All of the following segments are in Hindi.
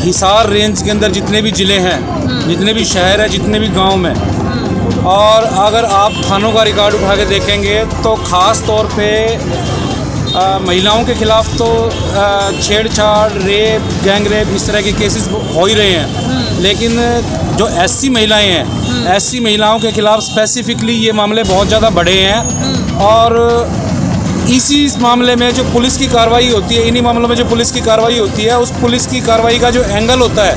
हिसार रेंज के अंदर जितने भी ज़िले हैं, जितने भी शहर हैं, जितने भी गांव में, और अगर आप थानों का रिकॉर्ड उठा के देखेंगे तो ख़ास तौर पे महिलाओं के ख़िलाफ़ तो छेड़छाड़, रेप, गैंग रेप, इस तरह के केसेस हो ही रहे हैं। लेकिन जो एससी महिलाएं हैं, एससी महिलाओं के ख़िलाफ़ स्पेसिफिकली ये मामले बहुत ज़्यादा बढ़े हैं। और इसी मामले में जो पुलिस की कार्रवाई होती है, इन्हीं मामलों में जो पुलिस की कार्रवाई होती है, उस पुलिस की कार्रवाई का जो एंगल होता है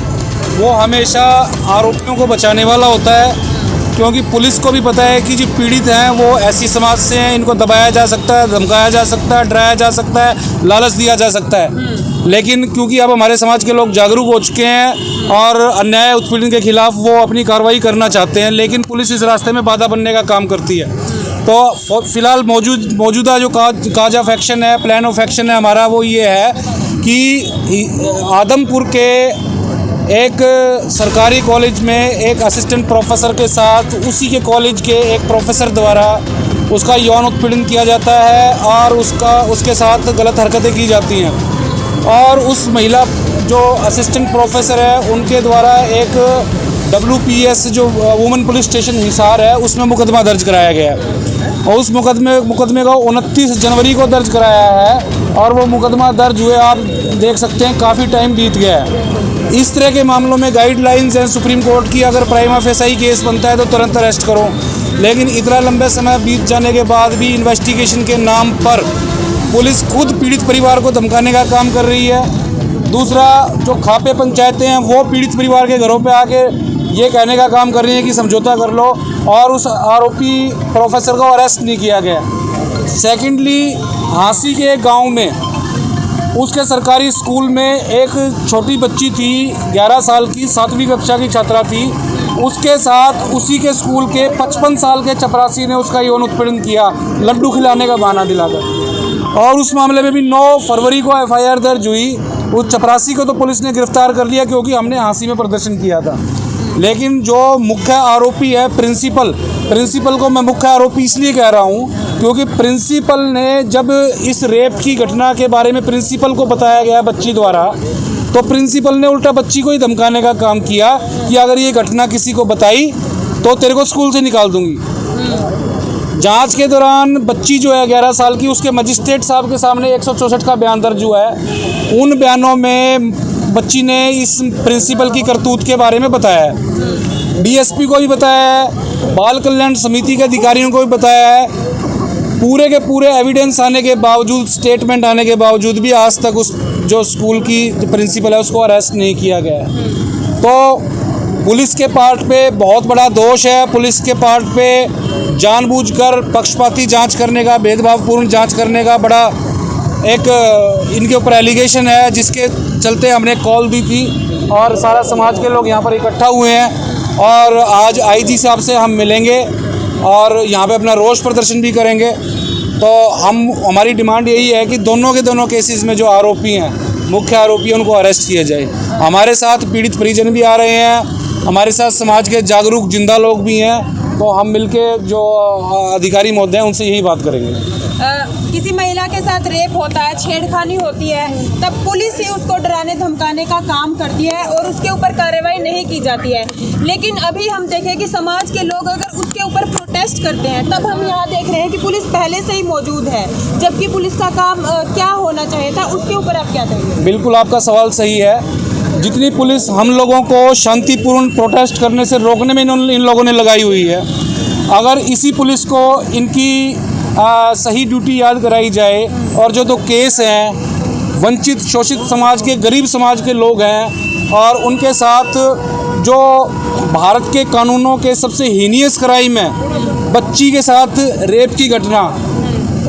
वो हमेशा आरोपियों को बचाने वाला होता है। क्योंकि पुलिस को भी पता है कि जो पीड़ित हैं वो ऐसी समाज से हैं, इनको दबाया जा सकता है, धमकाया जा सकता है, डराया जा सकता है, लालच दिया जा सकता है। लेकिन क्योंकि अब हमारे समाज के लोग जागरूक हो चुके हैं और अन्याय उत्पीड़न के खिलाफ वो अपनी कार्रवाई करना चाहते हैं, लेकिन पुलिस इस रास्ते में बाधा बनने का काम करती है। तो फिलहाल मौजूदा जो काज ऑफ एक्शन है, प्लान ऑफ एक्शन है हमारा, वो ये है कि आदमपुर के एक सरकारी कॉलेज में एक असिस्टेंट प्रोफेसर के साथ उसी के कॉलेज के एक प्रोफेसर द्वारा उसका यौन उत्पीड़न किया जाता है और उसके साथ गलत हरकतें की जाती हैं। और उस महिला जो असिस्टेंट प्रोफेसर है उनके द्वारा एक WPS जो वुमेन पुलिस स्टेशन हिसार है उसमें मुकदमा दर्ज कराया गया है। और उस मुकदमे को 29 जनवरी को दर्ज कराया है और वो मुकदमा दर्ज हुए आप देख सकते हैं काफ़ी टाइम बीत गया है। इस तरह के मामलों में गाइडलाइंस हैं सुप्रीम कोर्ट की, अगर प्राइमा फेसाई केस बनता है तो तुरंत अरेस्ट करो। लेकिन इतना लंबे समय बीत जाने के बाद भी इन्वेस्टिगेशन के नाम पर पुलिस खुद पीड़ित परिवार को धमकाने का काम कर रही है। दूसरा, जो खापे पंचायतें हैं वो पीड़ित परिवार के घरों पे आके ये कहने का काम कर रही है कि समझौता कर लो, और उस आरोपी प्रोफेसर को अरेस्ट नहीं किया गया। सेकेंडली, हांसी के एक गाँव में उसके सरकारी स्कूल में एक छोटी बच्ची थी, 11 साल की, 7वीं कक्षा की छात्रा थी। उसके साथ उसी के स्कूल के 55 साल के चपरासी ने उसका यौन उत्पीड़न किया, लड्डू खिलाने का बहाना दिलाकर। और उस मामले में भी 9 फरवरी को FIR दर्ज हुई। उस चपरासी को तो पुलिस ने गिरफ्तार कर लिया क्योंकि हमने हांसी में प्रदर्शन किया था। लेकिन जो मुख्य आरोपी है प्रिंसिपल को मैं मुख्य आरोपी इसलिए कह रहा हूँ क्योंकि प्रिंसिपल ने, जब इस रेप की घटना के बारे में प्रिंसिपल को बताया गया बच्ची द्वारा, तो प्रिंसिपल ने उल्टा बच्ची को ही धमकाने का काम किया कि अगर ये घटना किसी को बताई तो तेरे को स्कूल से निकाल दूंगी। जांच के दौरान बच्ची जो है 11 साल की, उसके मजिस्ट्रेट साहब के सामने 164 का बयान दर्ज हुआ है। उन बयानों में बच्ची ने इस प्रिंसिपल की करतूत के बारे में बताया है, DSP को भी बताया है, बाल कल्याण समिति के अधिकारियों को भी बताया है। पूरे के पूरे एविडेंस आने के बावजूद, स्टेटमेंट आने के बावजूद भी आज तक उस जो स्कूल की जो प्रिंसिपल है उसको अरेस्ट नहीं किया गया है। तो पुलिस के पार्ट पे बहुत बड़ा दोष है। पुलिस के पार्ट पे जानबूझकर पक्षपाती जांच करने का, भेदभावपूर्ण जांच करने का बड़ा एक इनके ऊपर एलिगेशन है, जिसके चलते हमने कॉल दी थी और सारा समाज के लोग यहाँ पर इकट्ठा हुए हैं। और आज IG साहब से हम मिलेंगे और यहाँ पे अपना रोष प्रदर्शन भी करेंगे। तो हमारी डिमांड यही है कि दोनों के दोनों केसेस में जो आरोपी हैं, मुख्य आरोपी हैं, उनको अरेस्ट किया जाए। हमारे साथ पीड़ित परिजन भी आ रहे हैं, हमारे साथ समाज के जागरूक जिंदा लोग भी हैं। तो हम मिलके जो अधिकारी महोदय हैं उनसे यही बात करेंगे। किसी महिला के साथ रेप होता है, छेड़खानी होती है, तब पुलिस ही उसको डराने धमकाने का काम करती है और उसके ऊपर कार्रवाई नहीं की जाती है। लेकिन अभी हम देखें कि समाज के लोग अगर उसके ऊपर प्रोटेस्ट करते हैं, तब हम यहाँ देख रहे हैं कि पुलिस पहले से ही मौजूद है, जबकि पुलिस का काम क्या होना चाहिए था, उसके ऊपर आप क्या कहेंगे? बिल्कुल, आपका सवाल सही है। जितनी पुलिस हम लोगों को शांतिपूर्ण प्रोटेस्ट करने से रोकने में इन लोगों ने लगाई हुई है, अगर इसी पुलिस को इनकी सही ड्यूटी याद कराई जाए और जो दो केस हैं, वंचित शोषित समाज के, गरीब समाज के लोग हैं और उनके साथ जो भारत के कानूनों के सबसे हीनियस क्राइम है, बच्ची के साथ रेप की घटना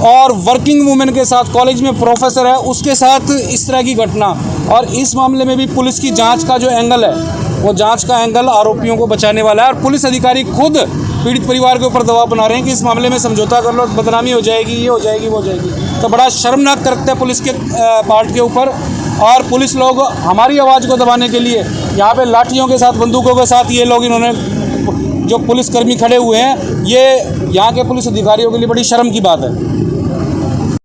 और वर्किंग वुमेन के साथ, कॉलेज में प्रोफेसर है उसके साथ इस तरह की घटना, और इस मामले में भी पुलिस की जांच का जो एंगल है वो जांच का एंगल आरोपियों को बचाने वाला है। और पुलिस अधिकारी खुद पीड़ित परिवार के ऊपर दबाव बना रहे हैं कि इस मामले में समझौता कर लो, बदनामी हो जाएगी, ये हो जाएगी, वो हो जाएगी। तो बड़ा शर्मनाक करते हैं पुलिस के पार्ट के ऊपर। और पुलिस लोग हमारी आवाज़ को दबाने के लिए यहाँ पे लाठियों के साथ, बंदूकों के साथ ये लोग, इन्होंने जो पुलिसकर्मी खड़े हुए हैं, ये यहाँ के पुलिस अधिकारियों के लिए बड़ी शर्म की बात है।